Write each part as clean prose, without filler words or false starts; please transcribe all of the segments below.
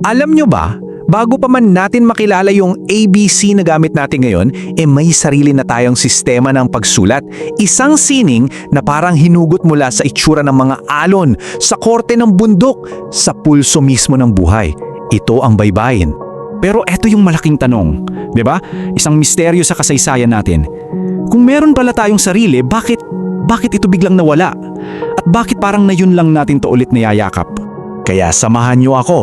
Alam nyo ba, bago pa man natin makilala yung ABC na gamit natin ngayon, may sarili na tayong sistema ng pagsulat. Isang sining na parang hinugot mula sa itsura ng mga alon, sa korte ng bundok, sa pulso mismo ng buhay. Ito ang baybayin. Pero eto yung malaking tanong, 'di ba? Isang misteryo sa kasaysayan natin. Kung meron pala tayong sarili, bakit ito biglang nawala? At bakit parang na yun lang natin to ulit niyayakap? Kaya samahan nyo ako.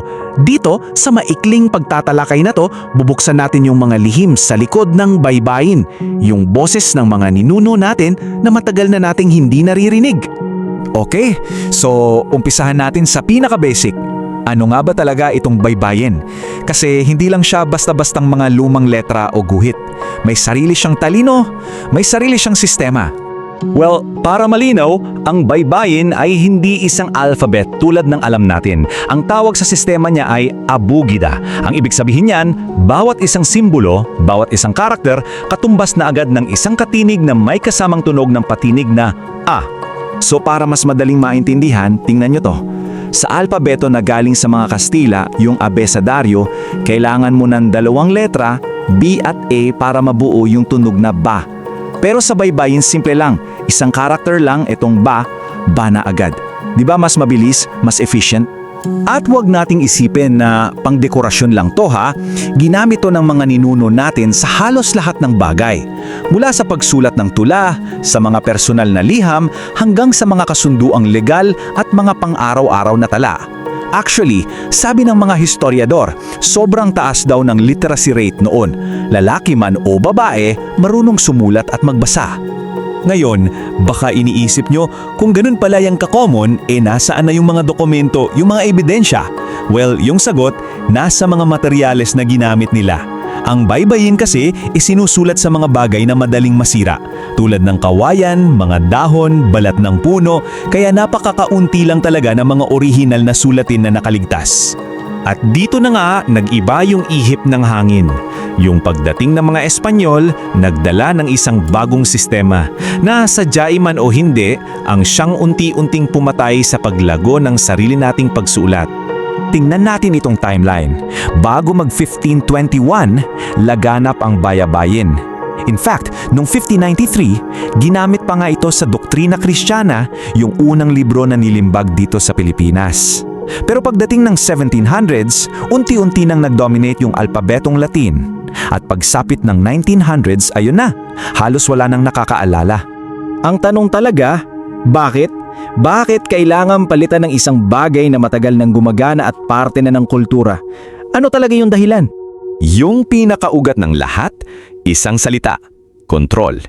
Dito, sa maikling pagtatalakay na to, bubuksan natin yung mga lihim sa likod ng baybayin. Yung boses ng mga ninuno natin na matagal na nating hindi naririnig. Okay, so umpisahan natin sa pinaka-basic. Ano nga ba talaga itong baybayin? Kasi hindi lang siya basta-bastang mga lumang letra o guhit. May sarili siyang talino, may sarili siyang sistema. Well, para malinaw, ang baybayin ay hindi isang alphabet tulad ng alam natin. Ang tawag sa sistema niya ay abugida. Ang ibig sabihin niyan, bawat isang simbolo, bawat isang karakter, katumbas na agad ng isang katinig na may kasamang tunog ng patinig na A. So para mas madaling maintindihan, tingnan nyo to. Sa alpabeto na galing sa mga Kastila, yung abesadaryo, kailangan mo ng 2 letra, B at A para mabuo yung tunog na ba. Pero sa baybayin simple lang, isang karakter lang itong ba na agad. Di ba mas mabilis, mas efficient? At huwag nating isipin na pangdekorasyon lang to ha, ginamit to ng mga ninuno natin sa halos lahat ng bagay. Mula sa pagsulat ng tula, sa mga personal na liham, hanggang sa mga kasunduang legal at mga pang-araw-araw na tala. Actually, sabi ng mga historiador, sobrang taas daw ng literacy rate noon. Lalaki man o babae, marunong sumulat at magbasa. Ngayon, baka iniisip nyo, kung ganun pala yung ka-common, nasaan na yung mga dokumento, yung mga ebidensya? Well, yung sagot, nasa mga materyales na ginamit nila. Ang baybayin kasi isinusulat sa mga bagay na madaling masira, tulad ng kawayan, mga dahon, balat ng puno, kaya napakakaunti lang talaga ng mga orihinal na sulatin na nakaligtas. At dito na nga nag-iba yung ihip ng hangin. Yung pagdating ng mga Espanyol, nagdala ng isang bagong sistema na sadyain man o hindi, ang siyang unti-unting pumatay sa paglago ng sarili nating pagsulat. Tingnan natin itong timeline. Bago mag-1521, laganap ang bayabayin. In fact, noong 1593, ginamit pa nga ito sa doktrina Kristiyana, yung unang libro na nilimbag dito sa Pilipinas. Pero pagdating ng 1700s, unti-unti nang nag-dominate yung alpabetong Latin. At pagsapit ng 1900s, ayun na, halos wala nang nakakaalala. Ang tanong talaga, bakit? Bakit kailangan palitan ng isang bagay na matagal nang gumagana at parte na ng kultura? Ano talaga yung dahilan? Yung pinakaugat ng lahat, isang salita, kontrol.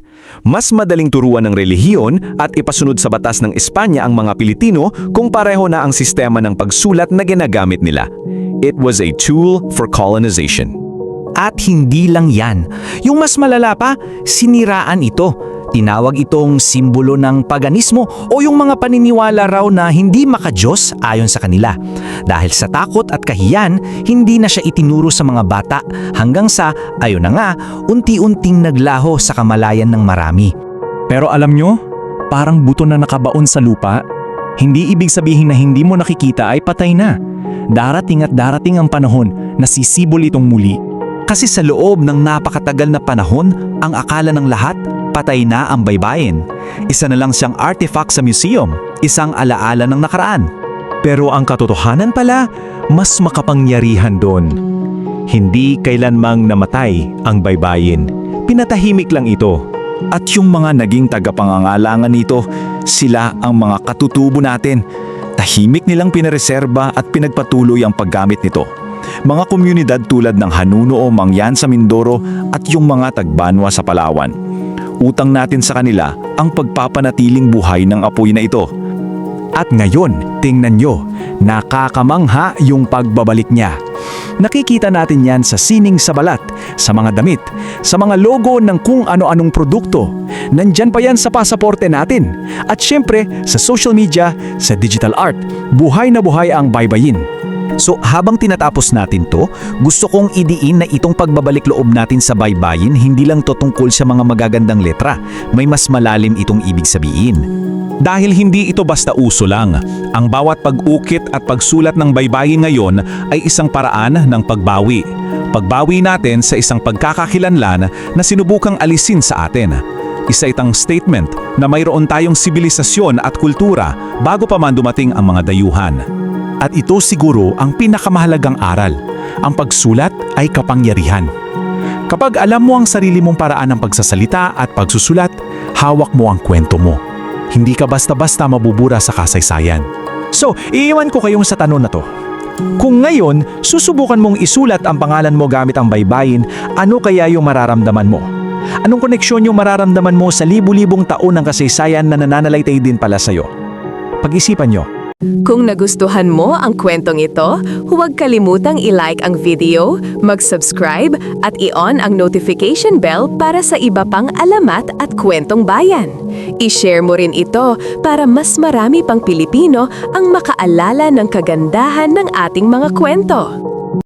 Mas madaling turuan ng relihiyon at ipasunod sa batas ng Espanya ang mga Pilipino kung pareho na ang sistema ng pagsulat na ginagamit nila. It was a tool for colonization. At hindi lang yan. Yung mas malala pa, siniraan ito. Tinawag itong simbolo ng paganismo o yung mga paniniwala raw na hindi makadiyos ayon sa kanila. Dahil sa takot at kahiyan, hindi na siya itinuro sa mga bata hanggang sa, ayun na nga, unti-unting naglaho sa kamalayan ng marami. Pero alam nyo, parang buto na nakabaon sa lupa. Hindi ibig sabihin na hindi mo nakikita ay patay na. Darating at darating ang panahon na sisibol itong muli. Kasi sa loob ng napakatagal na panahon, ang akala ng lahat, patay na ang baybayin. Isa na lang siyang artifact sa museum, isang alaala ng nakaraan. Pero ang katotohanan pala, mas makapangyarihan doon. Hindi kailanmang namatay ang baybayin. Pinatahimik lang ito. At yung mga naging tagapangangalangan nito, sila ang mga katutubo natin. Tahimik nilang pinareserba at pinagpatuloy ang paggamit nito. Mga komunidad tulad ng Hanuno o Mangyan sa Mindoro at yung mga Tagbanwa sa Palawan. Utang natin sa kanila ang pagpapanatiling buhay ng apoy na ito. At ngayon, tingnan nyo, nakakamangha yung pagbabalik niya. Nakikita natin yan sa sining sa balat, sa mga damit, sa mga logo ng kung ano-anong produkto. Nandyan pa yan sa pasaporte natin. At syempre, sa social media, sa digital art, buhay na buhay ang baybayin. So habang tinatapos natin to, gusto kong idiin na itong pagbabalik loob natin sa baybayin hindi lang to tungkol sa mga magagandang letra. May mas malalim itong ibig sabihin. Dahil hindi ito basta uso lang. Ang bawat pag-ukit at pagsulat ng baybayin ngayon ay isang paraan ng pagbawi. Pagbawi natin sa isang pagkakakilanlan na sinubukang alisin sa atin. Isa itang statement na mayroon tayong sibilisasyon at kultura bago pa man dumating ang mga dayuhan. At ito siguro ang pinakamahalagang aral. Ang pagsulat ay kapangyarihan. Kapag alam mo ang sarili mong paraan ng pagsasalita at pagsusulat, hawak mo ang kwento mo. Hindi ka basta-basta mabubura sa kasaysayan. So, iiwan ko kayong sa tanong na to. Kung ngayon, susubukan mong isulat ang pangalan mo gamit ang baybayin, ano kaya yung mararamdaman mo? Anong koneksyon yung mararamdaman mo sa libu-libong taon ng kasaysayan na nananalaytay din pala sa'yo? Pag-isipan nyo. Kung nagustuhan mo ang kwentong ito, huwag kalimutang i-like ang video, mag-subscribe at i-on ang notification bell para sa iba pang alamat at kwentong bayan. I-share mo rin ito para mas marami pang Pilipino ang makaalala ng kagandahan ng ating mga kwento.